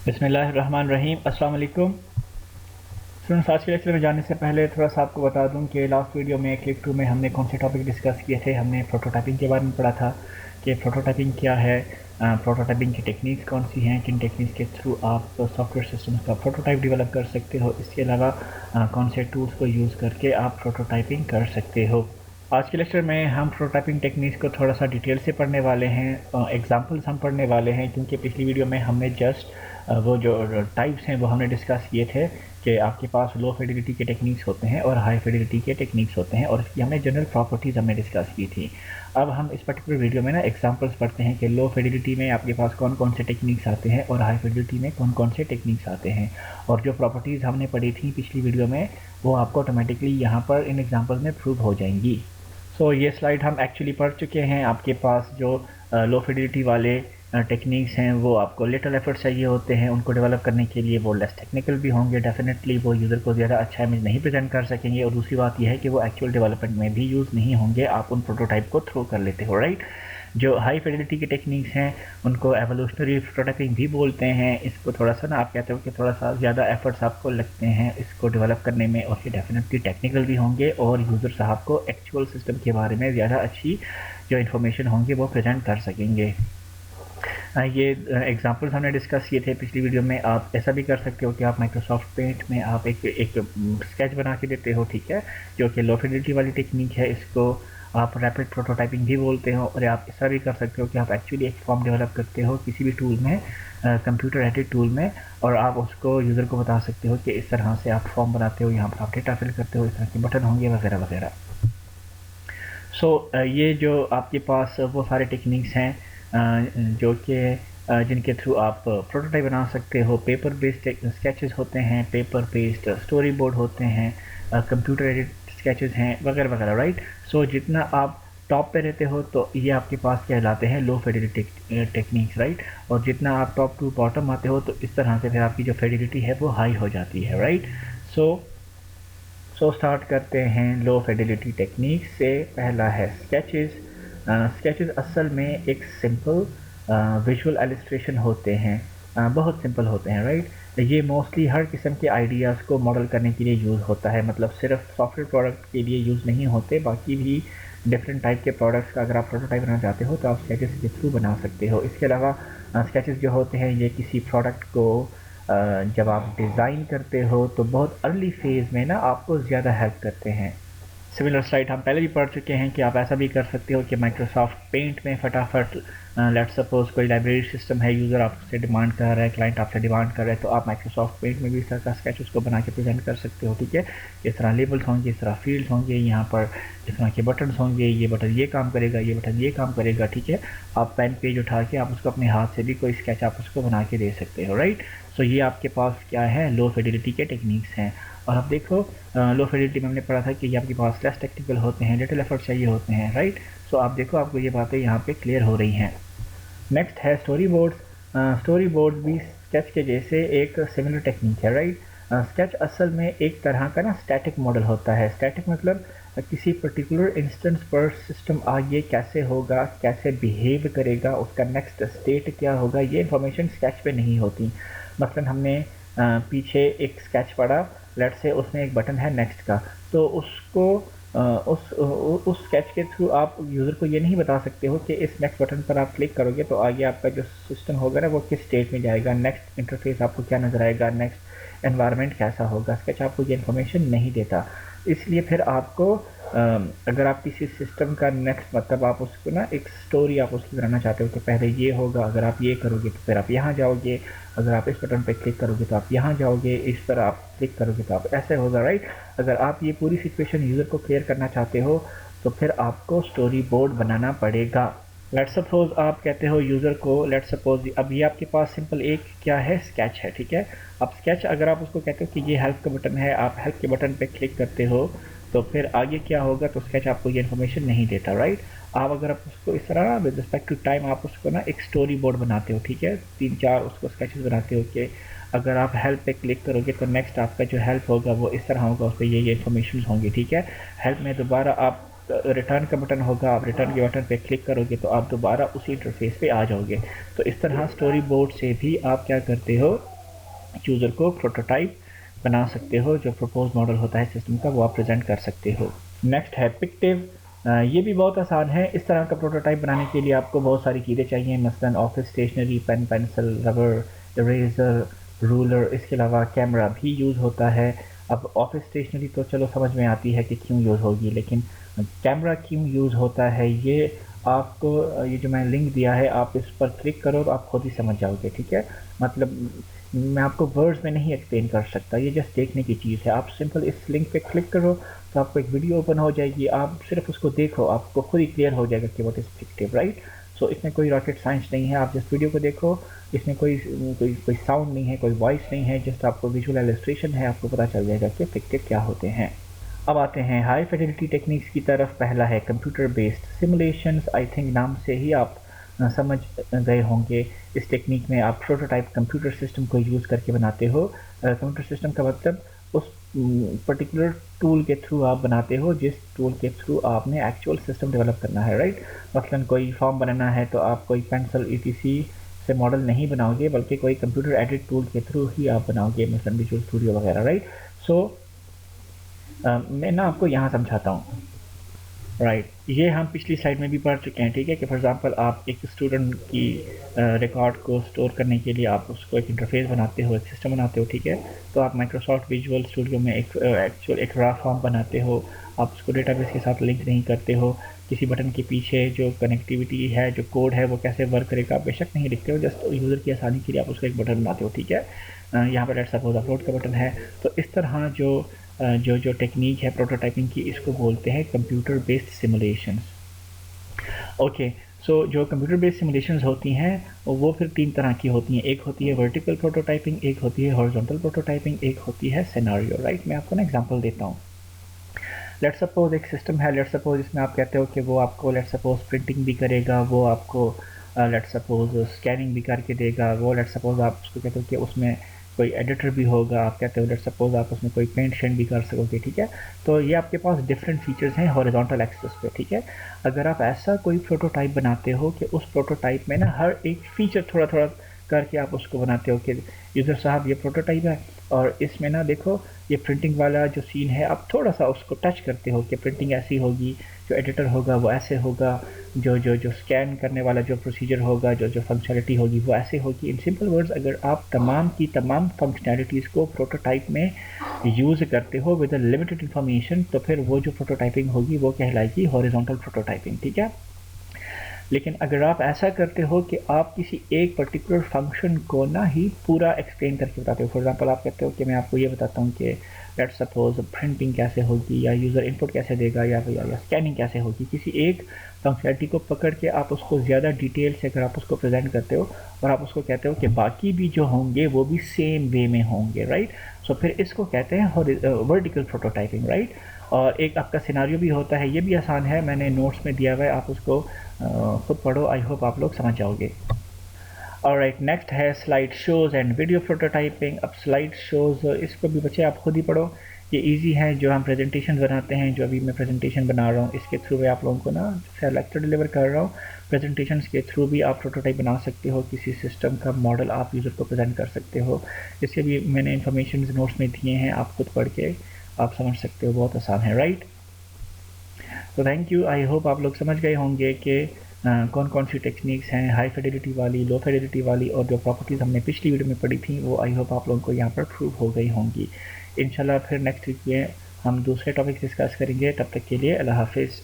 बिस्मिल्लाहिर्रहमानिर्रहीम। अस्सलाम वालेकुम स्टूडेंट्स। आज के लेक्चर में जाने से पहले थोड़ा सा आपको बता दूं कि लास्ट वीडियो में क्लिक 2 में हमने कौन से टॉपिक डिस्कस किए थे। हमने प्रोटोटाइपिंग के बारे में पढ़ा था कि प्रोटोटाइपिंग क्या है, प्रोटोटाइपिंग की टेक्निक्स कौन सी हैं, किन टेक्निक्स के थ्रू आप सॉफ्टवेयर सिस्टम्स का प्रोटोटाइप डेवलप कर सकते हो। इसके अलावा कौन से टूल्स को यूज़ करके आप प्रोटोटाइपिंग कर सकते हो। आज के लेक्चर में हम प्रोटोटाइपिंग टेक्निक्स को थोड़ा सा डिटेल से पढ़ने वाले हैं, एग्जांपल्स हम पढ़ने वाले हैं, क्योंकि पिछली वीडियो में हमने जस्ट वो जो टाइप्स हैं वो हमने डिस्कस किए थे कि आपके पास लो फिडिलिटी के टेक्निक्स होते हैं और हाई फिडिलिटी के टेक्निक्स होते हैं, और इसकी हमने जनरल प्रॉपर्टीज़ हमने डिस्कस की थी। अब हम इस पर्टिकुलर वीडियो में ना एग्जांपल्स पढ़ते हैं कि लो फिडिलिटी में आपके पास कौन कौन से टेक्निक्स आते हैं और हाई फिडिलिटी में कौन कौन से टेक्निक्स आते हैं, और जो प्रॉपर्टीज़ हमने पढ़ी थी पिछली वीडियो में वो आपको ऑटोमेटिकली यहाँ पर इन एग्जाम्पल्स में प्रूव हो जाएंगी। सो ये स्लाइड हम एक्चुअली पढ़ चुके हैं। आपके पास जो लो फिडिलिटी वाले टेक्निक्स हैं वो आपको लिटिल एफर्ट चाहिए होते हैं उनको डेवलप करने के लिए। वो लेस टेक्निकल भी होंगे, डेफिनेटली वो यूज़र को ज़्यादा अच्छा इमेज नहीं प्रेजेंट कर सकेंगे, और दूसरी बात यह है कि वो एक्चुअल डेवलपमेंट में भी यूज़ नहीं होंगे, आप उन प्रोटोटाइप को थ्रो कर लेते हो, राइट। जो हाई फिडिलिटी की टेक्निक्स हैं उनको एवोल्यूशनरी प्रोटोटाइपिंग भी बोलते हैं। इसको थोड़ा सा ना आप कहते हो कि थोड़ा सा ज़्यादा एफर्ट्स आपको लगते हैं इसको डेवलप करने में, और ये डेफिनेटली टेक्निकल भी होंगे और यूज़र साहब को एक्चुअल सिस्टम के बारे में ज़्यादा अच्छी जो इन्फॉर्मेशन होंगी वो प्रेजेंट कर सकेंगे। ये एग्जांपल्स हमने डिस्कस किए थे पिछली वीडियो में। आप ऐसा भी कर सकते हो कि आप माइक्रोसॉफ्ट पेंट में आप एक स्केच बना के देते हो, ठीक है, जो कि लो फिडिलिटी वाली टेक्निक है। इसको आप रैपिड प्रोटोटाइपिंग भी बोलते हो। और आप ऐसा भी कर सकते हो कि आप एक्चुअली एक फॉर्म डेवलप करते हो किसी भी टूल में, कंप्यूटर एडिट टूल में, और आप उसको यूज़र को बता सकते हो कि इस तरह से आप फॉर्म बनाते हो, यहाँ पर आप डेटा फिल करते हो, इस तरह के बटन होंगे वगैरह वगैरह। ये जो आपके पास वो सारे टेक्निक्स हैं जो कि जिनके थ्रू आप प्रोटोटाइप बना सकते हो। पेपर बेस्ड स्केचेस होते हैं, पेपर बेस्ड स्टोरी बोर्ड होते हैं, कंप्यूटर एडिट स्केचेस हैं वगैरह वगैरह, राइट। जितना आप टॉप पे रहते हो तो ये आपके पास कहलाते हैं लो फिडिलिटी टेक्निक्स, राइट। और जितना आप टॉप टू बॉटम आते हो तो इस तरह से फिर आपकी जो फिडिलिटी है वो हाई हो जाती है, राइट। स्टार्ट करते हैं लो फिडिलिटी टेक्निक से। पहला है स्केचेस। स्केचेस असल में एक सिंपल विजुअल एलिस्ट्रेशन होते हैं, बहुत सिंपल होते हैं, राइट। ये मोस्टली हर किस्म के आइडियाज़ को मॉडल करने के लिए यूज़ होता है, मतलब सिर्फ सॉफ्टवेयर प्रोडक्ट के लिए यूज़ नहीं होते, बाकी भी डिफरेंट टाइप के प्रोडक्ट्स का अगर आप प्रोटोटाइप बनाना चाहते हो तो आप स्केचेस के थ्रू बना सकते हो। इसके अलावा स्केचेस जो होते हैं ये किसी प्रोडक्ट को जब आप डिज़ाइन करते हो तो बहुत अर्ली फेज़ में ना आपको ज़्यादा हेल्प करते हैं। सिमिलर स्लाइड हम पहले भी पढ़ चुके हैं कि आप ऐसा भी कर सकते हो कि माइक्रोसॉफ्ट पेंट में फटाफट लेट सपोज कोई लाइब्रेरी सिस्टम है, यूज़र आपसे डिमांड कर रहा है, क्लाइंट आपसे डिमांड कर रहा है, तो आप माइक्रोसॉफ्ट पेंट में भी इस तरह का स्केच उसको बना के प्रेजेंट कर सकते हो, ठीक है। इस तरह लेबल्स होंगे, इस तरह फील्ड्स होंगे, यहाँ पर इस तरह के बटन्स होंगे, ये बटन ये काम करेगा, ये बटन ये काम करेगा, ठीक है। आप पेन पेज उठा के आप उसको अपने हाथ से भी कोई स्केच आप उसको बना के दे सकते हो, राइट। ये आपके पास क्या है, लो फिडिलिटी के टेक्निक्स हैं। और अब देखो लो फिडिलिटी में हमने पढ़ा था कि ये आपके पास लेस टेक्निकल होते हैं, लिटिल एफर्ट चाहिए होते हैं, राइट। आप देखो आपको ये बातें यहाँ पे क्लियर हो रही हैं। नेक्स्ट है स्टोरी बोर्ड्स। स्टोरी बोर्ड भी स्केच के जैसे एक सिमिलर टेक्निक है, राइट। स्केच असल में एक तरह का ना स्टैटिक मॉडल होता है। स्टैटिक मतलब किसी पर्टिकुलर इंस्टेंस पर सिस्टम आगे कैसे होगा, कैसे बिहेव करेगा, उसका नेक्स्ट स्टेट क्या होगा, ये इंफॉर्मेशन स्केच पे नहीं होती। मसलन हमने पीछे एक स्केच पढ़ा, लेट से उसमें एक बटन है नेक्स्ट का, तो उसको उस स्केच के थ्रू आप यूज़र को ये नहीं बता सकते हो कि इस नेक्स्ट बटन पर आप क्लिक करोगे तो आगे आपका जो सिस्टम होगा ना वो किस स्टेट में जाएगा, नेक्स्ट इंटरफेस आपको क्या नज़र आएगा, नेक्स्ट एनवायरनमेंट कैसा होगा। स्केच आपको ये इन्फॉर्मेशन नहीं देता। इसलिए फिर आपको अगर आप किसी सिस्टम का नेक्स्ट मतलब आप उसको ना एक स्टोरी आप उसकी बनाना चाहते हो कि पहले ये होगा, अगर आप ये करोगे तो फिर आप यहाँ जाओगे, अगर आप इस बटन पे क्लिक करोगे तो आप यहाँ जाओगे, इस पर आप क्लिक करोगे तो आप ऐसे होगा, राइट। अगर आप ये पूरी सिचुएशन यूज़र को क्लियर करना चाहते हो तो फिर आपको स्टोरी बोर्ड बनाना पड़ेगा। लेट सपोज आप कहते हो यूज़र को, लेट सपोज अब ये आपके पास सिंपल एक क्या है, स्केच है, ठीक है। अब स्केच अगर आप उसको कहते हो कि ये हेल्प का बटन है, आप हेल्प के बटन पे क्लिक करते हो तो फिर आगे क्या होगा, तो स्केच आपको ये इन्फॉर्मेशन नहीं देता, राइट। आप अगर आप उसको इस तरह विद रिस्पेक्ट टू टाइम आप उसको ना एक स्टोरी बोर्ड बनाते हो, ठीक है, 3-4 उसको स्केचेस बनाते हो कि अगर आप हेल्प पे क्लिक करोगे तो नेक्स्ट आपका जो हेल्प होगा वो इस तरह होगा, उस पर ये इन्फॉर्मेशन होंगी, ठीक है। हेल्प में दोबारा आप रिटर्न का बटन होगा, आप रिटर्न के बटन पे क्लिक करोगे तो आप दोबारा उसी इंटरफेस पे आ जाओगे। तो इस तरह स्टोरी बोर्ड से भी आप क्या करते हो, यूज़र को प्रोटोटाइप बना सकते हो, जो प्रपोज मॉडल होता है सिस्टम का वो आप प्रेजेंट कर सकते हो। नेक्स्ट है पिक्टिव। ये भी बहुत आसान है। इस तरह का प्रोटोटाइप बनाने के लिए आपको बहुत सारी चीज़ें चाहिए, मसलन office stationery, pen, pencil, rubber, eraser, ruler, इसके अलावा कैमरा भी यूज़ होता है। अब ऑफिस स्टेशनरी तो चलो समझ में आती है कि क्यों यूज़ होगी, लेकिन कैमरा क्यों यूज़ होता है ये आपको ये जो मैं लिंक दिया है आप इस पर क्लिक करो तो आप खुद ही समझ जाओगे, ठीक है। मतलब मैं आपको वर्ड्स में नहीं एक्सप्लेन कर सकता, ये जस्ट देखने की चीज़ है। आप सिंपल इस लिंक पे क्लिक करो तो आपको एक वीडियो ओपन हो जाएगी, आप सिर्फ उसको देखो, आपको खुद ही क्लियर हो जाएगा कि व्हाट इज़ फिक्टिव, राइट। सो इसमें कोई रॉकेट साइंस नहीं है, आप जस्ट वीडियो को देखो, इसमें कोई साउंड नहीं है, कोई वॉइस नहीं है, जस्ट आपको विजुअल इलस्ट्रेशन है, आपको पता चल जाएगा कि फिक्टिव क्या होते हैं। अब आते हैं हाई फिdelity टेक्निक्स की तरफ। पहला है computer based simulations. I think नाम से ही आप समझ गए होंगे। इस टेक्निक में आप प्रोटोटाइप कंप्यूटर सिस्टम को यूज़ करके बनाते हो। कंप्यूटर सिस्टम का मतलब उस पर्टिकुलर टूल के थ्रू आप बनाते हो जिस टूल के थ्रू आपने एक्चुअल सिस्टम डेवलप करना है, राइट। मसलन कोई फॉर्म बनाना है तो आप कोई पेंसिल ETC से मॉडल नहीं बनाओगे, बल्कि कोई कंप्यूटर एडिट टूल के थ्रू ही आप बनाओगे, मसलन विजुअल स्टूडियो वगैरह, राइट। सो मैं ना आपको यहाँ समझाता हूँ, राइट। ये हम पिछली स्लाइड में भी पढ़ चुके हैं, ठीक है, कि फॉर एग्जांपल आप एक स्टूडेंट की रिकॉर्ड को स्टोर करने के लिए आप उसको एक इंटरफेस बनाते हो, एक सिस्टम बनाते हो, ठीक है। तो आप माइक्रोसॉफ्ट विजुअल स्टूडियो में एक रा फॉर्म बनाते हो, आप उसको डेटाबेस के साथ लिंक नहीं करते हो, किसी बटन के पीछे जो कनेक्टिविटी है, जो कोड है, वो कैसे वर्क करेगा आप बेशक नहीं लिखते हो, जस्ट यूज़र की आसानी के लिए आप उसको एक बटन बनाते हो, ठीक है। यहाँ पर लेट्स सपोज अपलोड का बटन है। तो इस तरह जो टेक्निक है प्रोटोटाइपिंग की, इसको बोलते हैं कंप्यूटर बेस्ड सिमुलेशंस। ओके, सो जो कंप्यूटर बेस्ड सिमुलेशंस होती हैं वो फिर तीन तरह की होती हैं। एक होती है वर्टिकल प्रोटोटाइपिंग, एक होती है हॉरिजॉन्टल प्रोटोटाइपिंग, एक होती है सिनेरियो, राइट। मैं आपको ना एग्जांपल देता हूँ। लेट्स सपोज एक सिस्टम है, लेट्स सपोज इसमें आप कहते हो कि वो आपको लेट्स सपोज प्रिंटिंग भी करेगा, वो आपको लेट्स सपोज स्कैनिंग भी करके देगा, वो लेट्स सपोज आप उसको कहते हो कि उसमें कोई एडिटर भी होगा, आप कहते हो लेट्स सपोज आप उसमें कोई पेंट शेंट भी कर सकोगे, ठीक है। तो ये आपके पास डिफरेंट फीचर्स हैं हॉरिजॉन्टल एक्सेस पे, ठीक है। अगर आप ऐसा कोई प्रोटोटाइप बनाते हो कि उस प्रोटोटाइप में ना हर एक फीचर थोड़ा थोड़ा करके आप उसको बनाते हो कि यूज़र साहब ये प्रोटोटाइप है और इसमें ना देखो ये प्रिंटिंग वाला जो सीन है, आप थोड़ा सा उसको टच करते हो कि प्रिंटिंग ऐसी होगी, जो एडिटर होगा वो ऐसे होगा, जो स्कैन करने वाला जो प्रोसीजर होगा, जो फंक्शनलिटी होगी वो ऐसे होगी। इन सिंपल वर्ड्स, अगर आप तमाम की तमाम फंक्शनैलिटीज़ को प्रोटोटाइप में यूज़ करते हो विद लिमिटेड इन्फॉर्मेशन, तो फिर वो जो प्रोटोटाइपिंग होगी वो कहलाएगी हॉरिजॉन्टल प्रोटोटाइपिंग, ठीक है। लेकिन अगर आप ऐसा करते हो कि आप किसी एक पर्टिकुलर फंक्शन को ना ही पूरा एक्सप्लेन करके बताते हो, फॉर एग्जांपल आप कहते हो कि मैं आपको ये बताता हूँ कि लेट्स सपोज प्रिंटिंग कैसे होगी, या यूज़र इनपुट कैसे देगा, या स्कैनिंग कैसे होगी, किसी एक फंक्शनलिटी को पकड़ के आप उसको ज़्यादा डिटेल से अगर आप उसको प्रेजेंट करते हो और आप उसको कहते हो कि बाकी भी जो होंगे वो भी सेम वे में होंगे, राइट। सो फिर इसको कहते हैं वर्टिकल प्रोटोटाइपिंग, राइट। और एक आपका सिनारियो भी होता है, ये भी आसान है, मैंने नोट्स में दिया हुआ है, आप उसको खुद पढ़ो, आई होप आप लोग समझ जाओगे। ऑलराइट, नेक्स्ट है slide shows and video prototyping. अब स्लाइड शोज़ इसको भी बच्चे आप खुद ही पढ़ो, ये इजी है। जो हम प्रेजेंटेशन बनाते हैं, जो अभी मैं प्रेजेंटेशन बना रहा हूँ, इसके थ्रू भी आप लोगों को ना लेक्चर डिलीवर कर रहा हूँ, प्रेजेंटेशन के थ्रू भी आप प्रोटोटाइप बना सकते हो, किसी सिस्टम का मॉडल आप यूज़र को प्रेजेंट कर सकते हो। इसके भी मैंने इन्फॉर्मेशन नोट्स में दिए हैं, आप खुद पढ़ के आप समझ सकते हो, बहुत आसान है, राइट। तो थैंक यू, आई होप आप लोग समझ गए होंगे कि कौन कौन सी टेक्निक्स हैं, हाई फिdelity वाली, लो फिdelity वाली, और जो प्रॉपर्टीज़ हमने पिछली वीडियो में पढ़ी थी वो आई होप आप लोगों को यहाँ पर प्रूव हो गई होंगी। इंशाल्लाह फिर नेक्स्ट वीक में हम दूसरे टॉपिक डिस्कस करेंगे, तब तक के लिए अल्लाह हाफिज़।